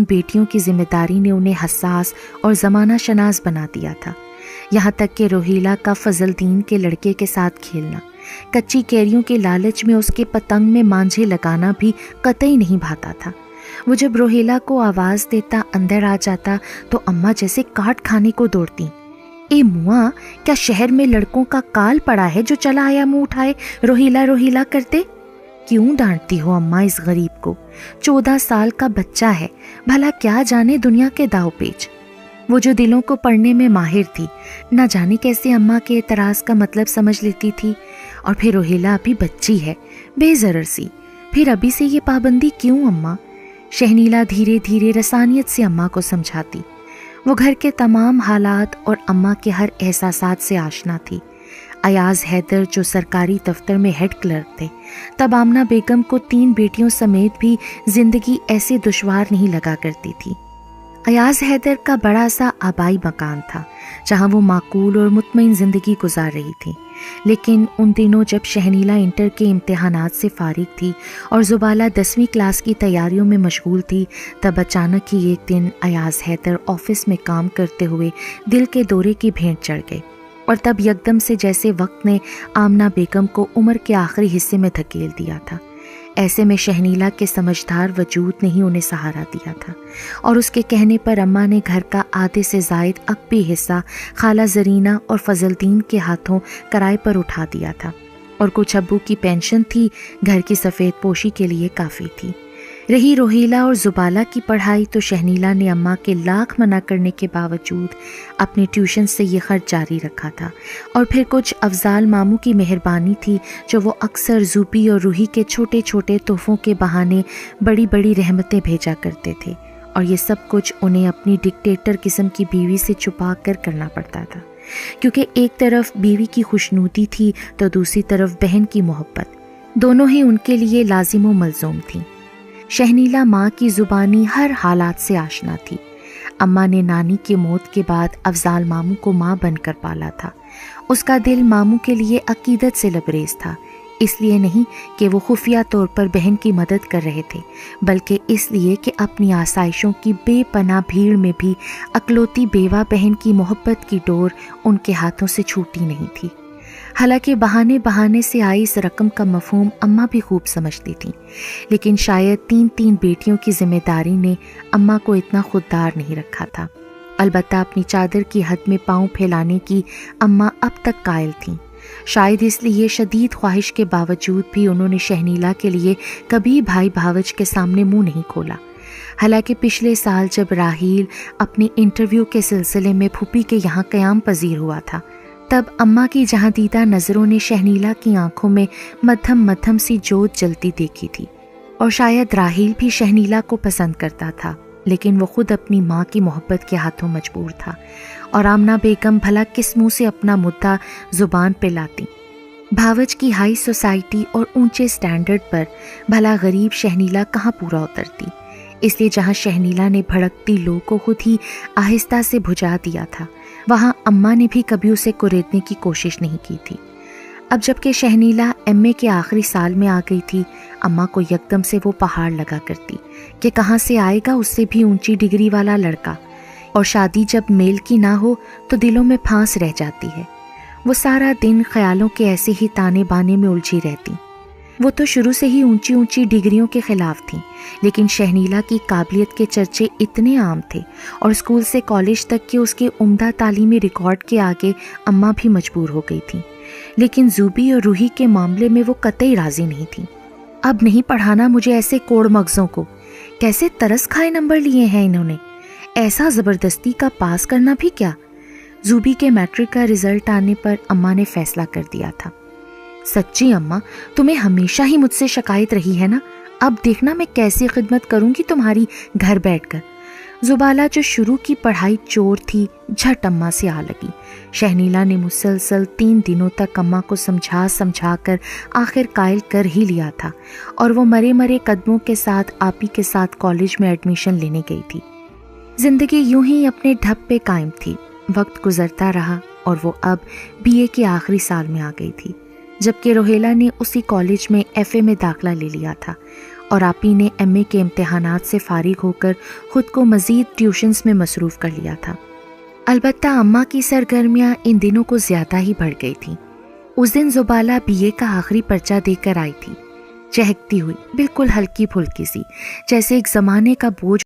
بیٹیوں کی ذمہ داری نے انہیں حساس اور زمانہ شناس بنا دیا تھا، یہاں تک کہ روہیلا کا فضل دین کے لڑکے کے ساتھ کھیلنا، کچی کیریوں کے لالچ میں اس کے پتنگ میں مانجھے لگانا بھی قطعی نہیں بھاتا تھا۔ وہ جب روہیلا کو آواز دیتا اندر آ جاتا تو اماں جیسے کاٹ کھانے کو دوڑتی۔ اے مواں، کیا شہر میں لڑکوں کا کال پڑا ہے جو چلا آیا منہ اٹھائے روہیلا روہیلا کرتے؟ کیوں ڈانٹتی ہو اماں اس غریب کو؟ 14 سال کا بچہ ہے، بھلا کیا جانے دنیا کے داؤ پیچ۔ وہ جو دلوں کو پڑھنے میں ماہر تھی، نہ جانے کیسے اماں کے اعتراض کا مطلب سمجھ لیتی تھی۔ اور پھر روہیلا ابھی بچی ہے، بے ضرر سی، پھر ابھی سے یہ پابندی کیوں اماں؟ شہنیلا دھیرے دھیرے رسانیت سے اماں کو سمجھاتی۔ وہ گھر کے تمام حالات اور اماں کے ہر احساسات سے آشنا تھی۔ ایاز حیدر جو سرکاری دفتر میں ہیڈ کلرک تھے، تب آمنہ بیگم کو 3 بیٹیوں سمیت بھی زندگی ایسے دشوار نہیں لگا کرتی تھی۔ ایاز حیدر کا بڑا سا آبائی مکان تھا جہاں وہ معقول اور مطمئن زندگی گزار رہی تھی، لیکن ان دنوں جب شہنیلا انٹر کے امتحانات سے فارغ تھی اور زبالہ 10ویں کلاس کی تیاریوں میں مشغول تھی، تب اچانک ہی ایک دن ایاز حیدر آفس میں کام کرتے ہوئے دل کے دورے کی بھینٹ چڑھ گئے، اور تب یکدم سے جیسے وقت نے آمنہ بیگم کو عمر کے آخری حصے میں دھکیل دیا تھا۔ ایسے میں شہنیلا کے سمجھدار وجود نے ہی انہیں سہارا دیا تھا، اور اس کے کہنے پر اماں نے گھر کا آدھے سے زائد عقبی حصہ خالہ زرینہ اور فضل دین کے ہاتھوں کرائے پر اٹھا دیا تھا، اور کچھ ابو کی پینشن تھی، گھر کی سفید پوشی کے لیے کافی تھی۔ رہی روہیلا اور زبالہ کی پڑھائی تو شہنیلا نے اماں کے لاکھ منع کرنے کے باوجود اپنی ٹیوشن سے یہ خرچ جاری رکھا تھا، اور پھر کچھ افضال ماموں کی مہربانی تھی جو وہ اکثر زوبی اور روحی کے چھوٹے چھوٹے تحفوں کے بہانے بڑی بڑی رحمتیں بھیجا کرتے تھے، اور یہ سب کچھ انہیں اپنی ڈکٹیٹر قسم کی بیوی سے چھپا کر کرنا پڑتا تھا، کیونکہ ایک طرف بیوی کی خوشنودی تھی تو دوسری طرف بہن کی محبت، دونوں ہی ان کے لیے لازم و ملزوم تھیں۔ شہنیلا ماں کی زبانی ہر حالات سے آشنا تھی۔ اماں نے نانی کی موت کے بعد افضال ماموں کو ماں بن کر پالا تھا۔ اس کا دل ماموں کے لیے عقیدت سے لبریز تھا، اس لیے نہیں کہ وہ خفیہ طور پر بہن کی مدد کر رہے تھے، بلکہ اس لیے کہ اپنی آسائشوں کی بے پناہ بھیڑ میں بھی اکلوتی بیوہ بہن کی محبت کی ڈور ان کے ہاتھوں سے چھوٹی نہیں تھی۔ حالانکہ بہانے بہانے سے آئی اس رقم کا مفہوم اماں بھی خوب سمجھتی تھیں، لیکن شاید 3 بیٹیوں کی ذمہ داری نے اماں کو اتنا خوددار نہیں رکھا تھا۔ البتہ اپنی چادر کی حد میں پاؤں پھیلانے کی اماں اب تک قائل تھیں، شاید اس لیے شدید خواہش کے باوجود بھی انہوں نے شہنیلا کے لیے کبھی بھائی بھاوج کے سامنے منہ نہیں کھولا۔ حالانکہ پچھلے سال جب راحیل اپنے انٹرویو کے سلسلے میں پھوپھی کے یہاں قیام پذیر ہوا تھا، تب اماں کی جہاں دیدہ نظروں نے شہنیلا کی آنکھوں میں مدھم مدھم سی جوت جلتی دیکھی تھی، اور شاید راحیل بھی شہنیلا کو پسند کرتا تھا، لیکن وہ خود اپنی ماں کی محبت کے ہاتھوں مجبور تھا، اور آمنہ بیگم بھلا کس منہ سے اپنا مدعا زبان پہ لاتی۔ بھاوج کی ہائی سوسائٹی اور اونچے سٹینڈرڈ پر بھلا غریب شہنیلا کہاں پورا اترتی، اس لیے جہاں شہنیلا نے بھڑکتی لو کو خود ہی آہستہ سے بجھا دیا تھا، وہاں اماں نے بھی کبھی اسے کریدنے کی کوشش نہیں کی تھی۔ اب جب کہ شہنیلا ایم اے کے آخری سال میں آ گئی تھی، اماں کو یکدم سے وہ پہاڑ لگا کرتی کہ کہاں سے آئے گا اس سے بھی اونچی ڈگری والا لڑکا، اور شادی جب میل کی نہ ہو تو دلوں میں پھانس رہ جاتی ہے۔ وہ سارا دن خیالوں کے ایسے ہی تانے بانے میں الجھی رہتی۔ وہ تو شروع سے ہی اونچی اونچی ڈگریوں کے خلاف تھیں، لیکن شہنیلا کی قابلیت کے چرچے اتنے عام تھے، اور اسکول سے کالج تک کے اس کے عمدہ تعلیمی ریکارڈ کے آگے اماں بھی مجبور ہو گئی تھیں، لیکن زوبی اور روحی کے معاملے میں وہ قطعی راضی نہیں تھیں۔ اب نہیں پڑھانا مجھے ایسے کوڑ مغزوں کو، کیسے ترس کھائے نمبر لیے ہیں انہوں نے، ایسا زبردستی کا پاس کرنا بھی کیا۔ زوبی کے میٹرک کا رزلٹ آنے پر اماں نے فیصلہ کر دیا تھا، سچی اماں تمہیں ہمیشہ ہی مجھ سے شکایت رہی ہے نا، اب دیکھنا میں کیسی خدمت کروں گی تمہاری گھر بیٹھ کر۔ زبالہ جو شروع کی پڑھائی چور تھی، جھٹ اماں سے آ لگی۔ شہنیلا نے مسلسل 3 دنوں تک اماں کو سمجھا کر آخر قائل کر ہی لیا تھا، اور وہ مرے قدموں کے ساتھ آپی کے ساتھ کالج میں ایڈمیشن لینے گئی تھی۔ زندگی یوں ہی اپنے ڈھب پہ قائم تھی، وقت گزرتا رہا اور وہ اب بی اے کے آخری سال میں آ گئی تھی، جبکہ روہیلا نے اسی کالج میں ایف اے میں داخلہ لے لیا تھا، اور آپی نے ایم اے کے امتحانات سے فارغ ہو کر خود کو مزید ٹیوشنز میں مصروف کر لیا تھا۔ البتہ اماں کی سرگرمیاں ان دنوں کو زیادہ ہی بڑھ گئی تھیں۔ اس دن زبالہ بی اے کا آخری پرچہ دے کر آئی تھی، چہکتی ہوئی، بالکل ہلکی پھلکی سی، جیسے ایک زمانے کا بوجھ